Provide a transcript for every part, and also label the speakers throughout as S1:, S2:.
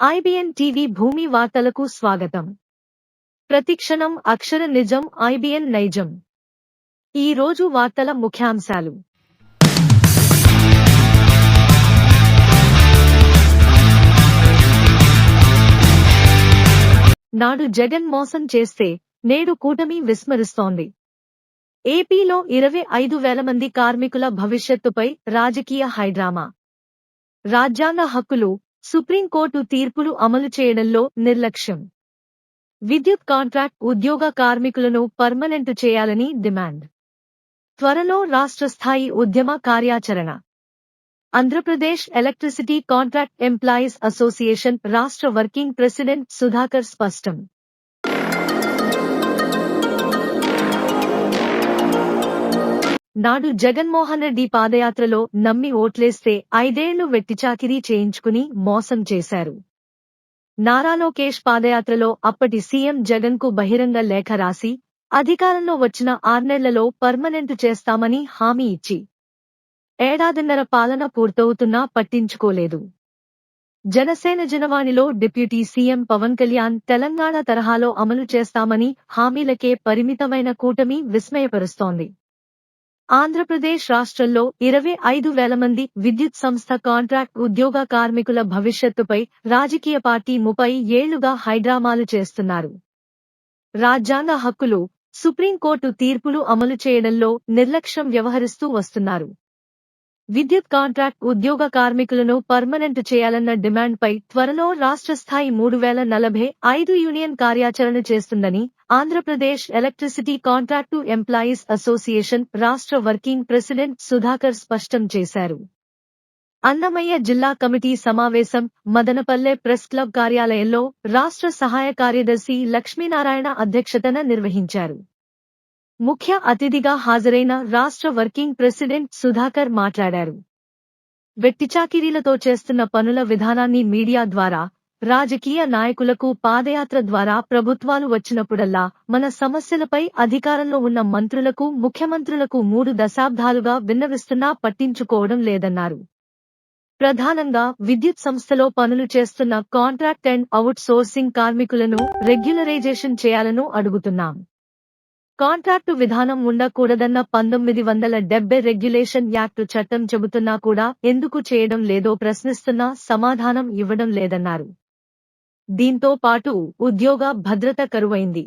S1: IBN TV భూమి వార్తలకు స్వాగతం. ప్రతిక్షణం అక్షర నిజం ఐబిఎన్ నైజం. ఈ రోజు వార్తల ముఖ్యాంశాలు. నాడు జగన్ మోసం చేస్తే నేడు కూటమి విస్మరిస్తోంది. ఏపీలో 25,000 మంది కార్మికుల భవిష్యత్తుపై రాజకీయ హైడ్రామా. రాజ్యాంగ హక్కులు, సుప్రీంకోర్టు తీర్పులు అమలు చేయడంలో నిర్లక్ష్యం. విద్యుత్ కాంట్రాక్ట్ ఉద్యోగ కార్మికులను పర్మనెంట్ చేయాలని డిమాండ్. త్వరలో రాష్ట్ర స్థాయి ఉద్యమ కార్యాచరణ. Andhra Pradesh electricity contract employees association రాష్ట్ర వర్కింగ్ ప్రెసిడెంట్ సుధాకర్ స్పష్టం. నాడు జగన్మోహన్ రెడ్డి పాదయాత్రలో నమ్మి ఓట్లేస్తే 5 ఏళ్లు వెట్టిచాకిరీ చేయించుకుని మోసం చేశారు. నారా లోకేష్ పాదయాత్రలో అప్పటి సీఎం జగన్కు బహిరంగ లేఖ రాసి అధికారంలో వచ్చిన 6 నెలల్లో పర్మనెంట్ చేస్తామని హామీ ఇచ్చి ఏడాదిన్నర పాలన పూర్తవుతున్నా పట్టించుకోలేదు. జనసేన జనవాణిలో డిప్యూటీ సీఎం పవన్ కళ్యాణ్ తెలంగాణ తరహాలో అమలు చేస్తామని హామీలకే పరిమితమైన కూటమి విస్మయపరుస్తోంది. ఆంధ్రప్రదేశ్ రాష్ట్రంలో 25,000 మంది విద్యుత్ సంస్థ కాంట్రాక్ట్ ఉద్యోగ కార్మికుల భవిష్యత్తుపై రాజకీయ పార్టీ 30 ఏళ్లుగా హైడ్రామాలు చేస్తున్నారు. రాజ్యాంగ హక్కులు, సుప్రీంకోర్టు తీర్పులు అమలు చేయడంలో నిర్లక్ష్యం వ్యవహరిస్తూ వస్తున్నారు. విద్యుత్ కాంట్రాక్ట్ ఉద్యోగ కార్మికులను పర్మనెంట్ చేయాలన్న డిమాండ్పై త్వరలో రాష్ట్ర స్థాయి 3,045 యూనియన్ కార్యాచరణ చేస్తుందని Andhra Pradesh electricity contract employees association రాష్ట్ర వర్కింగ్ ప్రెసిడెంట్ సుధాకర్ స్పష్టం చేశారు. అన్నమయ్య జిల్లా కమిటీ సమావేశం మదనపల్లె ప్రెస్ క్లబ్ కార్యాలయంలో రాష్ట్ర సహాయ కార్యదర్శి లక్ష్మీనారాయణ అధ్యక్షతన నిర్వహించారు. ముఖ్య అతిథిగా హాజరైన రాష్ట్ర వర్కింగ్ ప్రెసిడెంట్ సుధాకర్ మాట్లాడారు. వెట్టిచాకిరీలతో చేస్తున్న పనుల విధానాన్ని మీడియా ద్వారా, రాజకీయ నాయకులకు పాదయాత్ర ద్వారా ప్రభుత్వాలు వచ్చినప్పుడల్లా మన సమస్యలపై అధికారంలో ఉన్న మంత్రులకు, ముఖ్యమంత్రులకు 3 దశాబ్దాలుగా విన్నవిస్తున్నా పట్టించుకోవడం లేదన్నారు. ప్రధానంగా విద్యుత్ సంస్థలో పనులు చేస్తున్న కాంట్రాక్ట్ అండ్ అవుట్ సోర్సింగ్ కార్మికులను రెగ్యులరైజేషన్ చేయాలను అడుగుతున్నాం. కాంట్రాక్టు విధానం ఉండకూడదన్న 1970 రెగ్యులేషన్ యాక్ట్ చట్టం చెబుతున్నా కూడా ఎందుకు చేయడం లేదో ప్రశ్నిస్తున్నా సమాధానం ఇవ్వడం లేదన్నారు. దీంతో పాటు ఉద్యోగ భద్రత కరువైంది.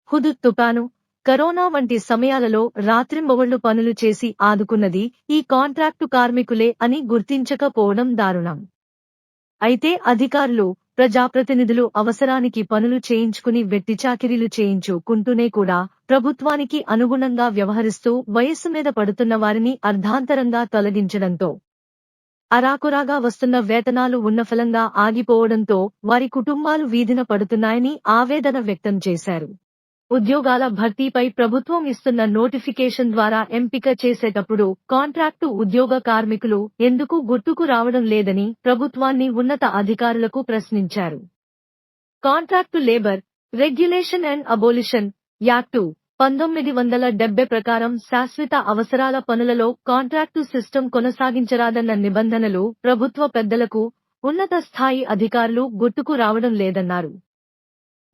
S1: హుదూద్ తుపాను, కరోనా వంటి సమయాలలో రాత్రింబవళ్లు పనులు చేసి ఆదుకున్నది ఈ కాంట్రాక్టు కార్మికులే అని గుర్తించకపోవడం దారుణం. అయితే అధికారులు, ప్రజాప్రతినిధులు అవసరానికి పనులు చేయించుకుని వెట్టిచాకిరీలు చేయించుకుంటూనే కూడా ప్రభుత్వానికి అనుగుణంగా వ్యవహరిస్తూ వయస్సు మీద పడుతున్న వారిని అర్ధాంతరంగా తొలగించడంతో అరాకొరాగా వస్తున్న వేతనాలు ఉన్నఫలంగా ఆగిపోవడంతో వారి కుటుంబాలు వీధిన పడుతున్నాయని ఆవేదన వ్యక్తం చేశారు. ఉద్యోగాల భర్తీపై ప్రభుత్వం ఇస్తున్న నోటిఫికేషన్ ద్వారా ఎంపిక చేసేటప్పుడు కాంట్రాక్టు ఉద్యోగ కార్మికులు ఎందుకు గుర్తుకు రావడం లేదని ప్రభుత్వాన్ని ఉన్నత అధికారులకు ప్రశ్నించారు. Contract labour regulation and abolition act 1970 ప్రకారం శాశ్వత అవసరాల పనులలో కాంట్రాక్టు సిస్టమ్ కొనసాగించరాదన్న నిబంధనలు ప్రభుత్వ పెద్దలకు, ఉన్నత స్థాయి అధికారులు గుర్తుకు రావడం లేదన్నారు.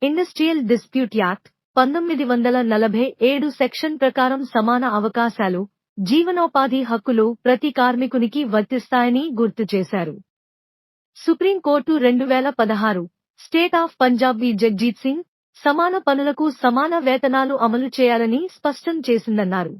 S1: ఇండస్ట్రియల్ డిస్ప్యూట్ యాక్ట్ 1947 సెక్షన్ ప్రకారం సమాన అవకాశాలు, జీవనోపాధి హక్కులు ప్రతి కార్మికునికి వర్తిస్తాయని గుర్తు చేశారు. Supreme court 2016 state of Punjab v Jagjit Singh సమాన పనులకు సమాన వేతనాలు అమలు చేయాలని స్పష్టం చేసిందన్నారు.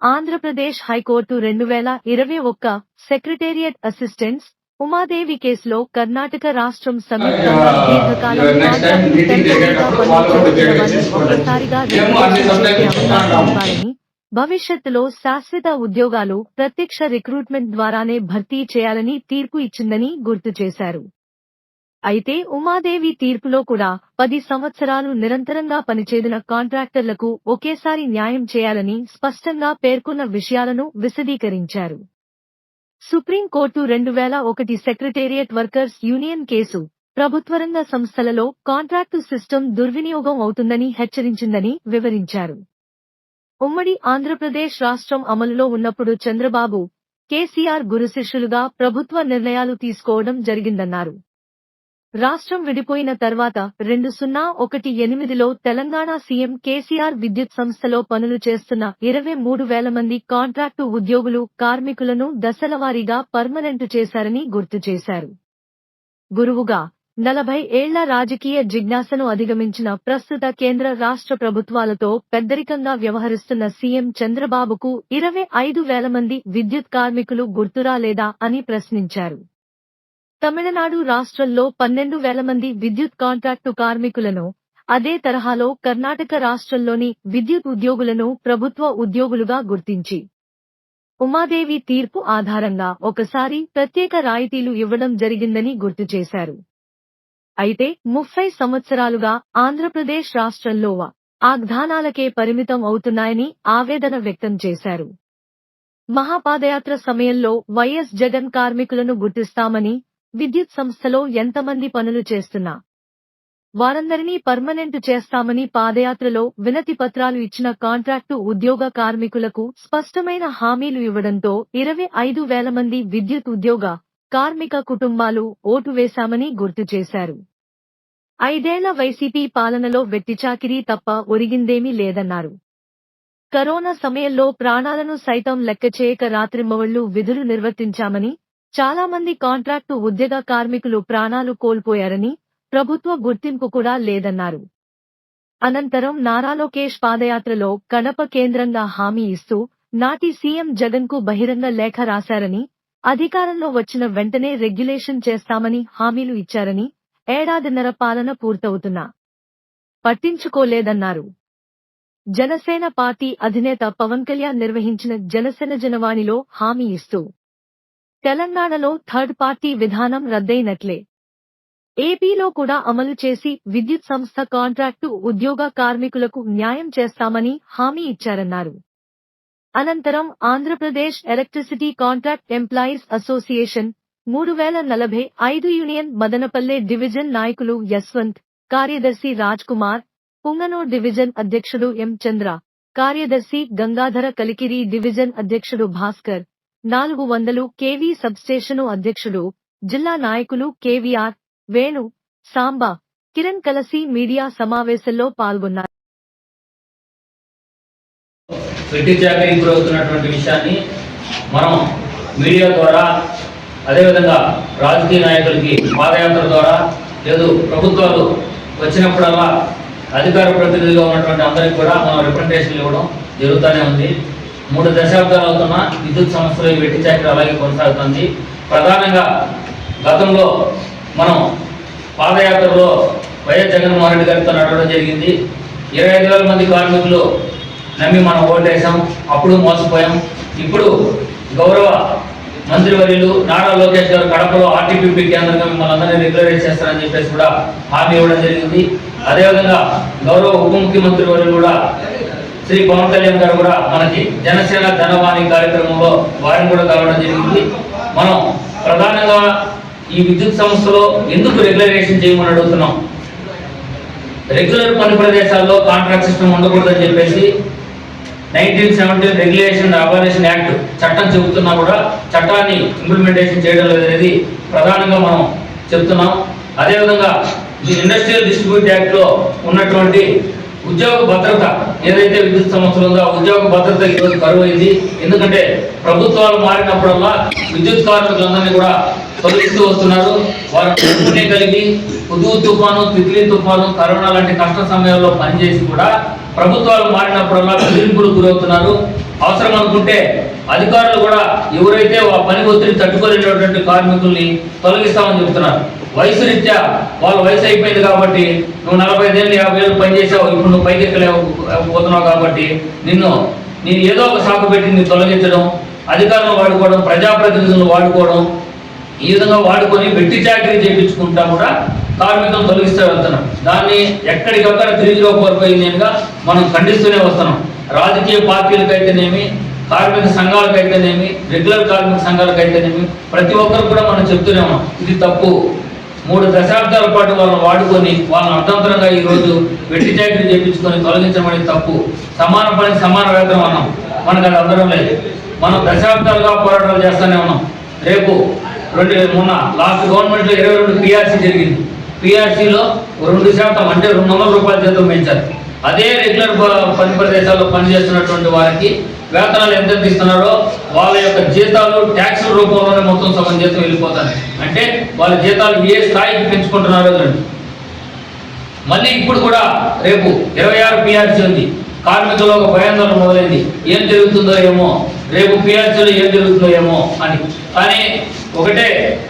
S1: Andhra Pradesh high court 2021 secretariat assistants Umadevi కేసులో కర్ణాటక రాష్ట్రం సంయుక్తంగా దీర్ఘకాలం పాటు టెంపరీగా పనిచేస్తున్న వారిని ఒక్కసారిగా రెగ్యులేషన్ చేసే అవకాశం ఇవ్వాలని, భవిష్యత్తులో శాశ్వత ఉద్యోగాలు ప్రత్యక్ష రిక్రూట్మెంట్ ద్వారానే భర్తీ చేయాలని తీర్పు ఇచ్చిందని గుర్తు చేశారు. అయితే ఉమాదేవి తీర్పులో కూడా 10 సంవత్సరాలు నిరంతరంగా పనిచేసిన కాంట్రాక్టర్లకు ఒకేసారి న్యాయం చేయాలని స్పష్టంగా పేర్కొన్న విషయాలను విశదీకరించారు. సుప్రీంకోర్టు 2001 సెక్రటేరియట్ వర్కర్స్ యూనియన్ కేసు ప్రభుత్వరంగ సంస్థలలో కాంట్రాక్టు సిస్టమ్ దుర్వినియోగం అవుతుందని హెచ్చరించిందని వివరించారు. ఉమ్మడి ఆంధ్రప్రదేశ్ రాష్ట్రం అమలులో ఉన్నప్పుడు చంద్రబాబు, కేసీఆర్ గురుశిష్యులుగా ప్రభుత్వ నిర్ణయాలు తీసుకోవడం జరిగిందన్నారు. రాష్ట్రం విడిపోయిన తర్వాత 2018లో తెలంగాణ సీఎం కేసీఆర్ విద్యుత్ సంస్థలో పనులు చేస్తున్న 23,000 మంది కాంట్రాక్టు ఉద్యోగులు కార్మికులను దశలవారీగా పర్మనెంటు చేశారని గుర్తు చేశారు. గురువుగా 40 ఏళ్ల రాజకీయ జిజ్ఞాసను అధిగమించిన ప్రస్తుత కేంద్ర రాష్ట్ర ప్రభుత్వాలతో పెద్దరికంగా వ్యవహరిస్తున్న సీఎం చంద్రబాబుకు 25,000 మంది విద్యుత్ కార్మికులు గుర్తురాలేదా అని ప్రశ్నించారు. తమిళనాడు రాష్ట్రంలో 12,000 మంది విద్యుత్ కాంట్రాక్టు కార్మికులను, అదే తరహాలో కర్ణాటక రాష్ట్రంలోని విద్యుత్ ఉద్యోగులను ప్రభుత్వ ఉద్యోగులుగా గుర్తించి ఉమాదేవి తీర్పు ఆధారంగా ఒకసారి ప్రత్యేక రాయితీలు ఇవ్వడం జరిగిందని గుర్తు చేశారు. అయితే 30 సంవత్సరాలుగా ఆంధ్రప్రదేశ్ రాష్ట్రంలో వాగ్దానాలకే పరిమితం అవుతున్నాయని ఆవేదన వ్యక్తం చేశారు. మహాపాదయాత్ర సమయంలో వైఎస్ జగన్ కార్మికులను గుర్తిస్తామని, విద్యుత్ సంస్థలో ఎంతమంది పనులు చేస్తున్నా వారందరినీ పర్మనెంటు చేస్తామని పాదయాత్రలో వినతి పత్రాలు ఇచ్చిన కాంట్రాక్టు ఉద్యోగ కార్మికులకు స్పష్టమైన హామీలు ఇవ్వడంతో 25,000 మంది విద్యుత్ ఉద్యోగ కార్మిక కుటుంబాలు ఓటు వేశామని గుర్తు చేశారు. 5 ఏళ్ల వైసీపీ పాలనలో వెట్టిచాకిరీ తప్ప ఒరిగిందేమీ లేదన్నారు. కరోనా సమయంలో ప్రాణాలను సైతం లెక్కచేయక రాత్రింబవళ్లు విధులు నిర్వర్తించామని, చాలా మంది కాంట్రాక్టు ఉద్యోగ కార్మికులు ప్రాణాలు కోల్పోయారని, ప్రభుత్వ గుర్తింపు కూడా లేదన్నారు. అనంతరం నారా లోకేష్ పాదయాత్రలో కడప కేంద్రంగా హామీ ఇస్తూ నాటి సీఎం జగన్కు బహిరంగ లేఖ రాశారని, అధికారంలో వచ్చిన వెంటనే రెగ్యులేషన్ చేస్తామని హామీలు ఇచ్చారని, ఏడాదిన్నర పాలన పూర్తవుతున్నా పట్టించుకోలేదన్నారు. జనసేన పార్టీ అధినేత పవన్ కళ్యాణ్ నిర్వహించిన జనసేన జనవాణిలో హామీ ఇస్తూ తెలంగాణలో థర్డ్ పార్టీ విధానం రద్దయినట్లే ఏపీలో కూడా అమలు చేసి విద్యుత్ సంస్థ కాంట్రాక్టు ఉద్యోగ కార్మికులకు న్యాయం చేస్తామని హామీ ఇచ్చారన్నారు. అనంతరం Andhra Pradesh electricity contract employees association 3045 union Madanapalle division నాయకులు యశ్వంత్, కార్యదర్శి రాజ్ కుమార్, పుంగనూర్ డివిజన్ అధ్యక్షుడు ఎం చంద్ర, కార్యదర్శి గంగాధర, కలికిరి డివిజన్ అధ్యక్షుడు భాస్కర్, 400 కేవీ సబ్స్టేషను అధ్యక్షుడు, జిల్లా నాయకులు కేవీఆర్, వేణు, సాంబా, కిరణ్ కలసి మీడియా సమావేశంలో పాల్గొన్నారు.
S2: వెట్టిచాకిరీకి గురవుతున్నటువంటి విషయాన్ని మనం మీడియా ద్వారా, అదేవిధంగా రాజకీయ నాయకులకి పాదయాత్ర ద్వారా, లేదు ప్రభుత్వాలు వచ్చినప్పుడల్లా అధికార ప్రతినిధిగా ఉన్నటువంటి అందరికీ కూడా మనం రిప్రజెంటేషన్లు ఇవ్వడం జరుగుతూనే ఉంది. 3 దశాబ్దాలు అవుతున్న విద్యుత్ సంస్థలో ఈ వెట్టిచాకిరీ అలాగే కొనసాగుతుంది. ప్రధానంగా గతంలో మనం పాదయాత్రలో వైఎస్ జగన్మోహన్ రెడ్డి గారితో నడవడం జరిగింది. 25,000 మంది కార్మికులు నమ్మి మనం ఓటేసాం, అప్పుడు మోసపోయాం. ఇప్పుడు గౌరవ మంత్రివర్యులు నారా లోకేష్ గారు కడపలో ఆర్టీపీపీ కేంద్రంగా మిమ్మల్ని అందరినీ రెగ్యులరైజ్ చేస్తారని చెప్పేసి కూడా హామీ ఇవ్వడం జరిగింది. అదేవిధంగా గౌరవ ఉప ముఖ్యమంత్రి వర్యులు కూడా శ్రీ పవన్ కళ్యాణ్ గారు కూడా మనకి జనసేన జనవాణి కార్యక్రమంలో వారిని కూడా కలవడం జరిగింది. మనం ప్రధానంగా ఈ విద్యుత్ సంస్థలో ఎందుకు రెగ్యులరైజేషన్ చేయమని అడుగుతున్నాం. రెగ్యులర్ పని ప్రదేశాల్లో కాంట్రాక్ట్ సిస్టమ్ ఉండకూడదని చెప్పేసి 1917 రెగ్యులేషన్ అబాలిషన్ యాక్ట్ చట్టం చెబుతున్నా కూడా చట్టాన్ని ఇంప్లిమెంటేషన్ చేయడం లేదనేది ప్రధానంగా మనం చెప్తున్నాం. అదేవిధంగా ఈ ఇండస్ట్రియల్ డిస్ట్రిబ్యూట్ యాక్ట్లో ఉన్నటువంటి ఉద్యోగ భద్రత ఏదైతే విద్యుత్ సంస్థలు ఉందో ఆ ఉద్యోగ భద్రత ఈరోజు కరువైంది. ఎందుకంటే ప్రభుత్వాలు మారినప్పుడల్లా విద్యుత్ కార్మికులందరినీ కూడా తొలగిస్తూ వస్తున్నారు. వారు నైపుణ్యం కలిగి హుదూద్ తుఫాను, తిత్లీ తుఫాను, కరోనా లాంటి కష్ట సమయాల్లో పనిచేసి కూడా ప్రభుత్వాలు మారినప్పుడల్లా బెదిరింపులు గురవుతున్నారు. అవసరం అనుకుంటే అధికారులు కూడా ఎవరైతే పని ఒత్తిడి తట్టుకోలేనటువంటి కార్మికుల్ని తొలగిస్తామని చెబుతున్నారు. వయసు రీత్యా వాళ్ళ వయసు అయిపోయింది కాబట్టి నువ్వు 45 ఏళ్ళు 50 ఏళ్ళు పనిచేసావు, ఇప్పుడు నువ్వు పైకి ఎక్కలేకపోతున్నావు కాబట్టి నేను ఏదో ఒక సాకు పెట్టి నేను తొలగించడం, అధికారులను వాడుకోవడం, ప్రజాప్రతినిధులను వాడుకోవడం, ఈ విధంగా వాడుకొని వెట్టి చాకరీ చేయించుకుంటా కూడా కార్మికులను తొలగిస్తూ వెళ్తున్నాం. దాన్ని ఎక్కడికక్కడ తిరిగిలో కోల్పోయిందిగా మనం ఖండిస్తూనే వస్తున్నాం. రాజకీయ పార్టీలకైతేనేమి, కార్మిక సంఘాలకైతేనేమి, రెగ్యులర్ కార్మిక సంఘాలకైతేనేమి ప్రతి ఒక్కరు కూడా మనం చెప్తూనే ఉన్నాం, ఇది తప్పు. 3 దశాబ్దాల పాటు వాళ్ళని వాడుకొని వాళ్ళని అర్థంతరంగా ఈరోజు వెట్టి చాకరీ చేయించుకొని తొలగించడం అనేది తప్పు. సమాన పనికి సమాన వేతనం అన్నాం, మనకు అది అందరం లేదు. మనం దశాబ్దాలుగా పోరాటాలు చేస్తూనే ఉన్నాం. రేపు మొన్న లాస్ట్ గవర్నమెంట్లో 22 పిఆర్సీ జరిగింది. పిఆర్సీలో 2% అంటే 200 రూపాయల జీతం పెంచారు. అదే రెగ్యులర్ పని ప్రదేశాల్లో పనిచేస్తున్నటువంటి వారికి వేతనాలు ఎంత ఇస్తున్నారో వాళ్ళ యొక్క జీతాలు ట్యాక్స్ రూపంలోనే మొత్తం సగం జీతం వెళ్ళిపోతాయి. అంటే వాళ్ళ జీతాలు ఏ స్థాయికి పెంచుకుంటున్నారో చూడండి. మళ్ళీ ఇప్పుడు కూడా రేపు 26 పిఆర్సీ ఉంది. కార్మికులు ఒక భయాందోళన మొదలైంది, ఏం జరుగుతుందో ఏమో, రేపు పిఆర్సీలో ఏం జరుగుతుందో ఏమో అని. కానీ ఒకటే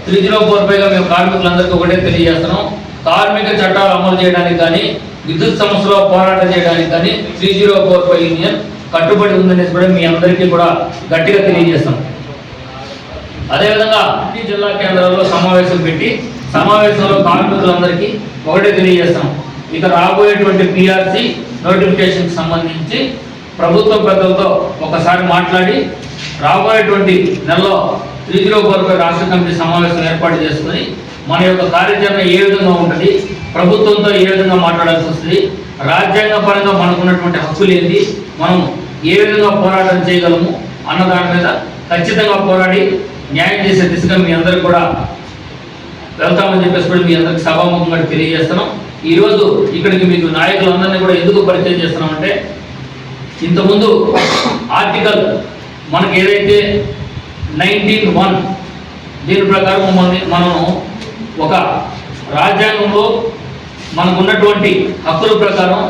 S2: 3045గా మేము కార్మికులందరికీ ఒకటే తెలియజేస్తున్నాం, కార్మిక చట్టాలు అమలు చేయడానికి కానీ విద్యుత్ సమస్యలో పోరాటం చేయడానికి కానీ 3045 యూనియన్ కట్టుబడి ఉందనేసి కూడా మీ అందరికీ కూడా గట్టిగా తెలియజేస్తాం. అదేవిధంగా అన్ని జిల్లా కేంద్రాల్లో సమావేశం పెట్టి సమావేశంలో కార్మికులందరికీ ఒకటే తెలియజేస్తాం, ఇక రాబోయేటువంటి పిఆర్సీ నోటిఫికేషన్కి సంబంధించి ప్రభుత్వ పెద్దలతో ఒకసారి మాట్లాడి రాబోయేటువంటి నెలలో 3045 రాష్ట్ర కమిటీ సమావేశం ఏర్పాటు చేసుకుని మన యొక్క కార్యాచరణ ఏ విధంగా ఉంటుంది, ప్రభుత్వంతో ఏ విధంగా మాట్లాడాల్సి వస్తుంది, రాజ్యాంగ పరంగా మనకున్నటువంటి హక్కులు ఏంటి, మనం ఏ విధంగా పోరాటం చేయగలము అన్న దాని మీద ఖచ్చితంగా పోరాడి న్యాయం చేసే దిశగా మీ అందరికి కూడా వెళ్తామని చెప్పేసి కూడా మీ అందరికి సభాముఖంగా తెలియజేస్తున్నాం. ఈరోజు ఇక్కడికి మీకు నాయకులందరినీ కూడా ఎందుకు పరిచయం చేస్తున్నామంటే, ఇంతకుముందు ఆర్టికల్ మనకి ఏదైతే 19(1) దీని ప్రకారం మనం ఒక రాజ్యాంగంలో మనకున్నటువంటి హక్కుల ప్రకారం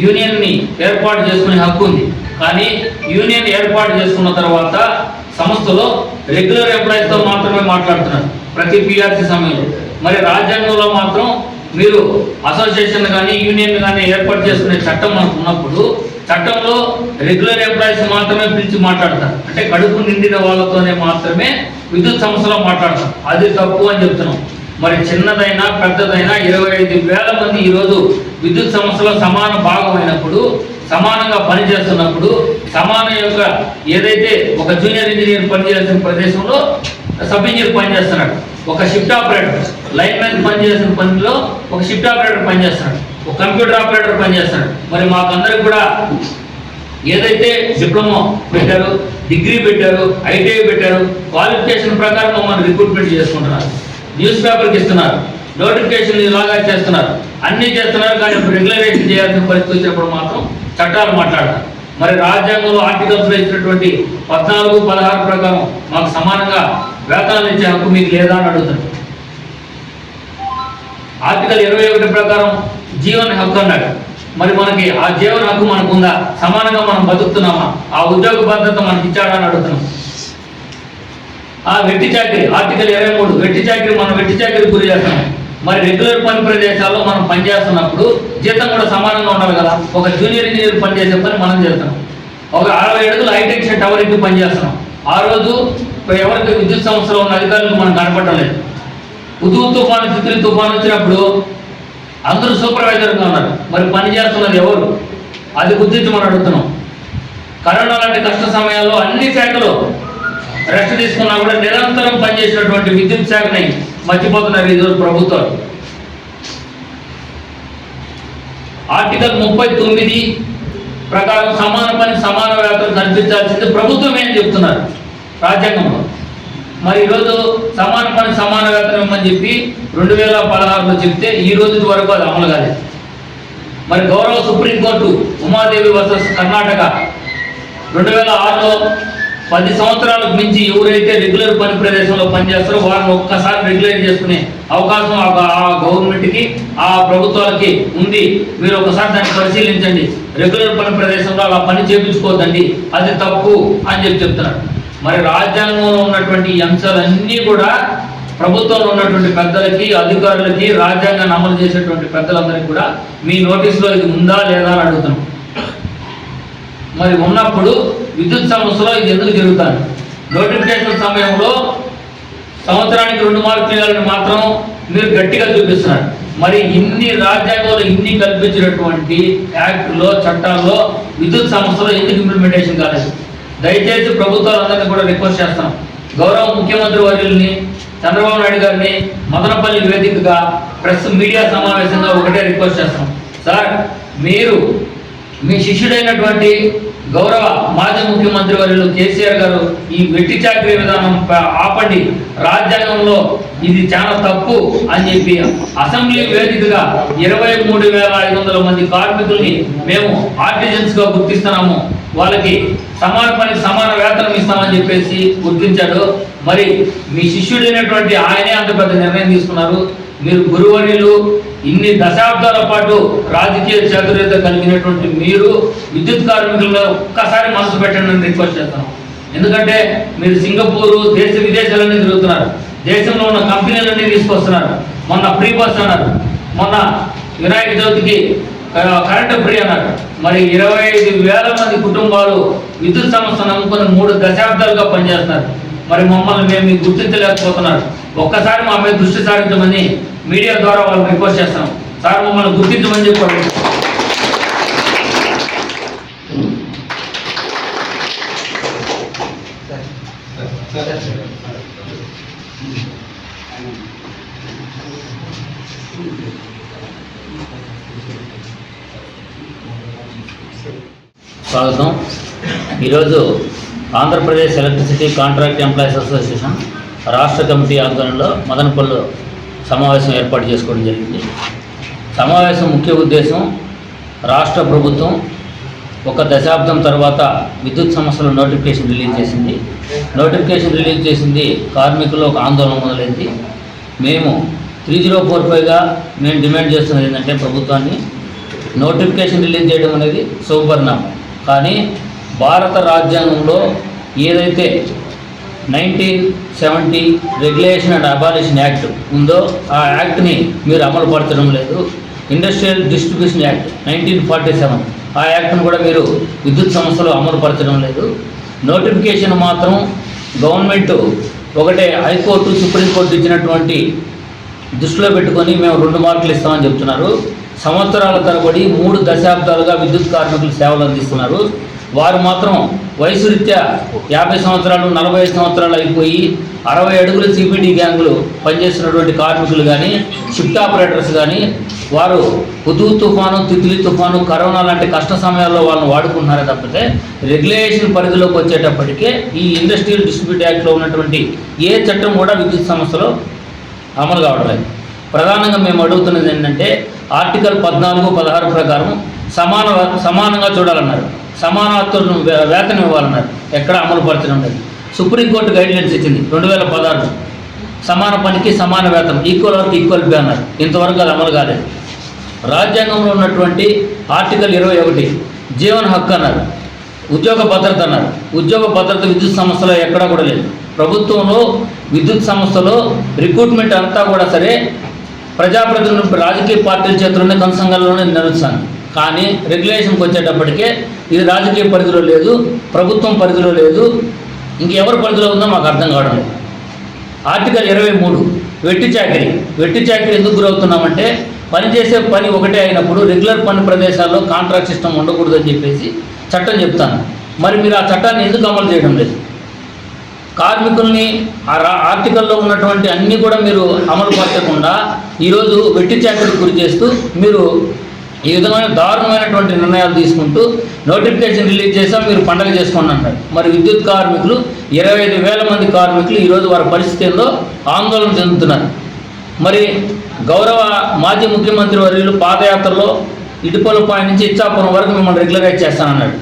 S2: యూనియన్ని ఏర్పాటు చేసుకునే హక్కు ఉంది. కానీ యూనియన్ ఏర్పాటు చేసుకున్న తర్వాత సంస్థలో రెగ్యులర్ ఎంప్లాయీస్తో మాత్రమే మాట్లాడుతున్నారు ప్రతి పిఆర్సీ సమయంలో. మరి రాజ్యాంగంలో మాత్రం మీరు అసోసియేషన్ కానీ యూనియన్ కానీ ఏర్పాటు చేసుకునే చట్టం మనకు ఉన్నప్పుడు చట్టంలో రెగ్యులర్ ఎంప్లాయీస్ మాత్రమే పిలిచి మాట్లాడతారు. అంటే కడుపు నిండిన వాళ్ళతోనే మాత్రమే విద్యుత్ సంస్థలో మాట్లాడతారు. అది తప్పు అని చెప్తున్నాం. మరి చిన్నదైనా పెద్దదైనా 25,000 మంది ఈరోజు విద్యుత్ సంస్థలో సమాన భాగం అయినప్పుడు, సమానంగా పనిచేస్తున్నప్పుడు, సమాన యొక్క ఏదైతే ఒక జూనియర్ ఇంజనీర్ పనిచేయాల్సిన ప్రదేశంలో సబ్ ఇంజనీర్ పనిచేస్తున్నాడు, ఒక షిఫ్ట్ ఆపరేటర్ లైన్ మ్యాన్ పనిచేసిన పనిలో ఒక షిఫ్ట్ ఆపరేటర్ పనిచేస్తున్నాడు, ఒక కంప్యూటర్ ఆపరేటర్ పనిచేస్తున్నాడు. మరి మాకందరికి కూడా ఏదైతే డిప్లొమా పెట్టారు, డిగ్రీ పెట్టారు, ఐటీఐ పెట్టారు, క్వాలిఫికేషన్ ప్రకారం మమ్మల్ని రిక్రూట్మెంట్ చేసుకుంటున్నారు, న్యూస్ పేపర్కి ఇస్తున్నారు, నోటిఫికేషన్ ఇలాగా చేస్తున్నారు, అన్నీ చేస్తున్నారు. కానీ ఇప్పుడు రెగ్యులరేషన్ చేయాల్సిన పరిస్థితి వచ్చినప్పుడు మాత్రం చట్టాలు మాట్లాడతారు. మరి రాజ్యాంగంలో ఆర్టికల్స్లో ఇచ్చినటువంటి 14, 16 ప్రకారం మాకు సమానంగా వేతనాలు ఇచ్చే హక్కు మీకు లేదా అని అడుగుతారు. ఆర్టికల్ 21 ప్రకారం జీవన హక్కు అన్నాడు. మరి మనకి ఆ జీవన హక్కు మనకు ఉందా? సమానంగా మనం బతుకుతున్నామా? ఆ ఉద్యోగ భద్రత మనకి ఇచ్చాడా అని అడుగుతున్నాం. ఆ వెట్టి చాకరీ ఆర్టికల్ 23 వెట్టి చాకరీ, మనం వెట్టి చాకరీ గురి చేస్తాం. మరి రెగ్యులర్ పని ప్రదేశాల్లో మనం పనిచేస్తున్నప్పుడు జీతం కూడా సమానంగా ఉండాలి కదా. ఒక జూనియర్ ఇంజనీర్ పనిచేసే పని మనం చేస్తున్నాం, ఒక 60 అడుగులు హైటెన్షన్ టవర్ ఇంటికి పనిచేస్తున్నాం. ఆ రోజు ఎవరికి విద్యుత్ సంస్థలో ఉన్న అధికారులకు మనం కనపడలేదు. ఉదుగు తుఫాను, తిత్లీ తుఫాను వచ్చినప్పుడు అందరూ సూపర్వైజర్గా ఉన్నారు. మరి పని చేస్తున్నది ఎవరు? అది గుర్తించమని అడుగుతున్నాం. కరోనా లాంటి కష్ట సమయాల్లో అన్ని శాఖలు రెస్ట్ తీసుకున్నా కూడా నిరంతరం పనిచేసినటువంటి విద్యుత్ శాఖని మర్చిపోతున్నారు ఈరోజు ప్రభుత్వాలు. ఆర్టికల్ 39 ప్రకారం సమాన పని సమాన వేతనం కల్పించాల్సింది ప్రభుత్వం ఏం చెప్తున్నారు రాజ్యాంగంలో. మరి ఈరోజు సమాన పని సమాన వేతనం ఇవ్వమని చెప్పి 2016లో చెప్తే ఈ రోజు వరకు అది అమలు కాలేదు. మరి గౌరవ సుప్రీంకోర్టు ఉమాదేవి వర్సెస్ కర్ణాటక 2006లో 10 సంవత్సరాలకు మించి ఎవరైతే రెగ్యులర్ పని ప్రదేశంలో పనిచేస్తారో వారిని ఒక్కసారి రెగ్యులేట్ చేసుకునే అవకాశం ఆ గవర్నమెంట్కి, ఆ ప్రభుత్వాలకి ఉంది. మీరు ఒకసారి దాన్ని పరిశీలించండి. రెగ్యులర్ పని ప్రదేశంలో అలా పని చేయించుకోవద్దండి, అది తప్పు అని చెప్తున్నారు. మరి రాజ్యాంగంలో ఉన్నటువంటి ఈ అంశాలన్నీ కూడా ప్రభుత్వంలో ఉన్నటువంటి పెద్దలకి, అధికారులకి, రాజ్యాంగాన్ని అమలు చేసేటువంటి పెద్దలందరికీ కూడా మీ నోటీసులో ఇది ఉందా లేదా అని అడుగుతున్నాం. మరి ఉన్నప్పుడు విద్యుత్ సంస్థలో ఇది ఎందుకు జరుగుతుంది? నోటిఫికేషన్ సమయంలో సంవత్సరానికి 2 మార్కులు ఇవ్వాలని మాత్రం మీరు గట్టిగా చూపిస్తున్నారు. మరి ఇన్ని రాజ్యాంగంలో ఇన్ని కల్పించినటువంటి యాక్ట్లో, చట్టాల్లో విద్యుత్ సంస్థలో ఎందుకు ఇంప్లిమెంటేషన్ కాలేదు? దయచేసి ప్రభుత్వాలందరినీ కూడా రిక్వెస్ట్ చేస్తాం. గౌరవ ముఖ్యమంత్రి వర్యుల్ని, చంద్రబాబు నాయుడు గారిని మదనపల్లి వేదికగా ప్రెస్ మీడియా సమావేశంగా ఒకటే రిక్వెస్ట్ చేస్తాం. సార్, మీరు మీ శిష్యుడైనటువంటి గౌరవ మాజీ ముఖ్యమంత్రి వర్యులు కేసీఆర్ గారు ఈ వెట్టి చాకరీ విధానం ఆపండి, రాజ్యాంగంలో ఇది చాలా తప్పు అని చెప్పి అసెంబ్లీ వేదికగా 23,500 మంది కార్మికుల్ని మేము ఆర్టిజన్స్ గా గుర్తిస్తున్నాము, వాళ్ళకి సమాన పనికి సమాన వేతనం ఇస్తామని చెప్పేసి గుర్తించాడు. మరి మీ శిష్యుడైనటువంటి ఆయనే అంత పెద్ద నిర్ణయం తీసుకున్నారు. మీరు గురువర్యులు, ఇన్ని దశాబ్దాల పాటు రాజకీయ చాతుర్యత కలిగినటువంటి మీరు విద్యుత్ కార్మికుల్లో ఒక్కసారి మనసు పెట్టండి అని రిక్వెస్ట్ చేస్తాను. ఎందుకంటే మీరు సింగపూరు దేశ విదేశాలన్నీ తిరుగుతున్నారు, దేశంలో ఉన్న కంపెనీలన్నీ తీసుకొస్తున్నారు. మొన్న ఫ్రీ బస్ అన్నారు, మొన్న వినాయక చవితికి కరెంటు ఫ్రీ అన్నారు. మరి 25,000 మంది కుటుంబాలు విద్యుత్ సంస్థను నమ్ముకొని 3 దశాబ్దాలుగా పనిచేస్తున్నారు. మరి మమ్మల్ని మేము మీకు గుర్తించలేకపోతున్నారు. ఒక్కసారి మా మీద దృష్టి సారించమని మీడియా ద్వారా వాళ్ళని రిక్వెస్ట్ చేస్తాం. సార్ మమ్మల్ని గుర్తించమని చెప్పండి. స్వాగతం. ఈరోజు Andhra Pradesh electricity contract employees association రాష్ట్ర కమిటీ ఆధ్వర్యంలో మదనపల్లి సమావేశం ఏర్పాటు చేసుకోవడం జరిగింది. సమావేశం ముఖ్య ఉద్దేశం, రాష్ట్ర ప్రభుత్వం 1 దశాబ్దం తర్వాత విద్యుత్ సంస్థల నోటిఫికేషన్ రిలీజ్ చేసింది. నోటిఫికేషన్ రిలీజ్ చేసింది కార్మికుల్లో ఒక ఆందోళన మొదలైంది. మేము 3045గా మేము డిమాండ్ చేస్తున్నది ఏంటంటే, ప్రభుత్వాన్ని నోటిఫికేషన్ రిలీజ్ చేయడం అనేది శుభపరిణామం. కానీ భారత రాజ్యాంగంలో ఏదైతే 1970 రెగ్యులేషన్ అండ్ అబాలిషన్ యాక్ట్ ఉందో ఆ యాక్ట్ని మీరు అమలు పరచడం లేదు. ఇండస్ట్రియల్ డిస్ట్రిబ్యూషన్ యాక్ట్ 1947 ఆ యాక్ట్ను కూడా మీరు విద్యుత్ సంస్థలు అమలు పరచడం లేదు. నోటిఫికేషన్ మాత్రం గవర్నమెంట్ ఒకటే హైకోర్టు సుప్రీంకోర్టు ఇచ్చినటువంటి దృష్టిలో పెట్టుకొని మేము 2 మార్కులు ఇస్తామని చెప్తున్నారు. సంవత్సరాల తరబడి 3 దశాబ్దాలుగా విద్యుత్ కార్మికులు సేవలు అందిస్తున్నారు. వారు మాత్రం వయసు రీత్యా 50 సంవత్సరాలు 45 సంవత్సరాలు అయిపోయి 60 అడుగుల సిబిడి గ్యాంగులు పనిచేస్తున్నటువంటి కార్మికులు కానీ, షిఫ్ట్ ఆపరేటర్స్ కానీ, వారు హుదూ తుఫాను, తిత్లీ తుఫాను, కరోనా లాంటి కష్ట సమయాల్లో వాళ్ళని వాడుకుంటున్నారే తప్పితే రెగ్యులేషన్ పరిధిలోకి వచ్చేటప్పటికే ఈ ఇండస్ట్రియల్ డిస్ట్రిబ్యూట్ యాక్ట్లో ఉన్నటువంటి ఏ చట్టం కూడా విద్యుత్ సంస్థలో అమలు కావడం లేదు. ప్రధానంగా మేము అడుగుతున్నది ఏంటంటే, ఆర్టికల్ 14, 16 ప్రకారం సమానంగా చూడాలన్నారు, సమానత్వం వేతనం ఇవ్వాలన్నారు. ఎక్కడ అమలు పరచడం లేదు. సుప్రీంకోర్టు గైడ్లైన్స్ ఇచ్చింది 2016 సమాన పనికి సమాన వేతనం, ఈక్వల్ వర్క్ ఈక్వల్ పే అన్నారు. ఇంతవరకు అది అమలు కాలేదు. రాజ్యాంగంలో ఉన్నటువంటి ఆర్టికల్ 21 జీవన హక్కు అన్నారు, ఉద్యోగ భద్రత అన్నారు. ఉద్యోగ భద్రత విద్యుత్ సంస్థలో ఎక్కడా కూడా లేదు. ప్రభుత్వంలో విద్యుత్ సంస్థలో రిక్రూట్మెంట్ అంతా కూడా సరే ప్రజాప్రతినిధులు రాజకీయ పార్టీల చేతుల్లోనే కనుసంఘాల్లోనే నడుస్తాను. కానీ రెగ్యులేషన్కి వచ్చేటప్పటికే ఇది రాజకీయ పరిధిలో లేదు, ప్రభుత్వం పరిధిలో లేదు, ఇంకెవరి పరిధిలో ఉందో మాకు అర్థం కావడం లేదు. ఆర్టికల్ 23 వెట్టి చాకరీ ఎందుకు గురవుతున్నామంటే, పనిచేసే పని ఒకటే అయినప్పుడు రెగ్యులర్ పని ప్రదేశాల్లో కాంట్రాక్ట్ సిస్టమ్ ఉండకూడదని చెప్పేసి చట్టం చెప్తాను. మరి మీరు ఆ చట్టాన్ని ఎందుకు అమలు చేయడం లేదు? కార్మికుల్ని ఆర్టికల్లో ఉన్నటువంటి అన్నీ కూడా మీరు అమలు పరచకుండా ఈరోజు వెట్టి చాకరీకి గురి చేస్తూ మీరు ఈ విధమైన దారుణమైనటువంటి నిర్ణయాలు తీసుకుంటూ నోటిఫికేషన్ రిలీజ్ చేసాం, మీరు పండగ చేసుకోండి అంటారు. మరి విద్యుత్ కార్మికులు 25,000 మంది కార్మికులు ఈరోజు వారి పరిస్థితి ఏందో ఆందోళన చెందుతున్నారు. మరి గౌరవ మాజీ ముఖ్యమంత్రి వర్యులు పాదయాత్రలో ఇటుపలపాయ నుంచి ఇచ్చాపురం వరకు మిమ్మల్ని రెగ్యులరైజ్ చేస్తానన్నాడు.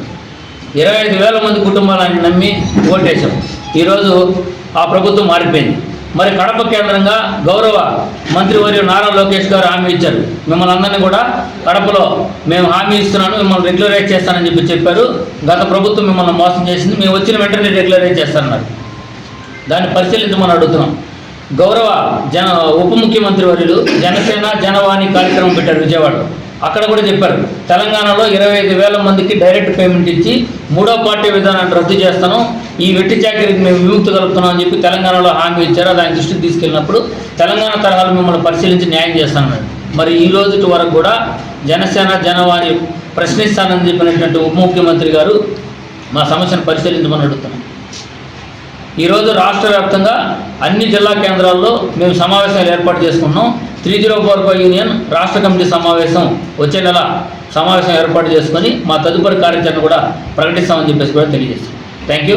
S2: 25,000 మంది కుటుంబాలను నమ్మి ఓటేశాం. ఈరోజు ఆ ప్రభుత్వం మారిపోయింది. మరి కడప కేంద్రంగా గౌరవ మంత్రివర్యులు నారా లోకేష్ గారు హామీ ఇచ్చారు, మిమ్మల్ని అందరినీ కూడా కడపలో మేము హామీ ఇస్తున్నాను, మిమ్మల్ని రెగ్యులరైజ్ చేస్తానని చెప్పారు. గత ప్రభుత్వం మిమ్మల్ని మోసం చేసింది, మేము వచ్చిన వెంటనే రెగ్యులరైజ్ చేస్తానన్నారు. దాన్ని పరిశీలించమని అడుగుతున్నాం. గౌరవ ఉప ముఖ్యమంత్రి వర్యులు జనసేన జనవాణి కార్యక్రమం పెట్టారు విజయవాడలో. అక్కడ కూడా చెప్పారు, తెలంగాణలో 25,000 మందికి డైరెక్ట్ పేమెంట్ ఇచ్చి 3వ పార్టీ విధానాన్ని రద్దు చేస్తాను, ఈ వెట్టి చాకరీకి మేము విముక్తి కలుపుతున్నాం అని చెప్పి తెలంగాణలో హామీ ఇచ్చారు. దాని దృష్టికి తీసుకెళ్ళినప్పుడు తెలంగాణ తరహాలో మిమ్మల్ని పరిశీలించి న్యాయం చేస్తానన్నారు. మరి ఈ రోజు వరకు కూడా జనసేన జనవాణి ప్రశ్నిస్తానని చెప్పినటువంటి ఉప ముఖ్యమంత్రి గారు మా సమస్యను పరిశీలించమని అడుగుతున్నాం. ఈరోజు రాష్ట్ర వ్యాప్తంగా అన్ని జిల్లా కేంద్రాల్లో మేము సమావేశాలు ఏర్పాటు చేసుకున్నాం. 3045 యూనియన్ రాష్ట్ర కమిటీ సమావేశం వచ్చే నెల సమావేశం ఏర్పాటు చేసుకొని మా తదుపరి కార్యాచరణ కూడా ప్రకటిస్తామని చెప్పేసి కూడా తెలియజేస్తాం. Thank you.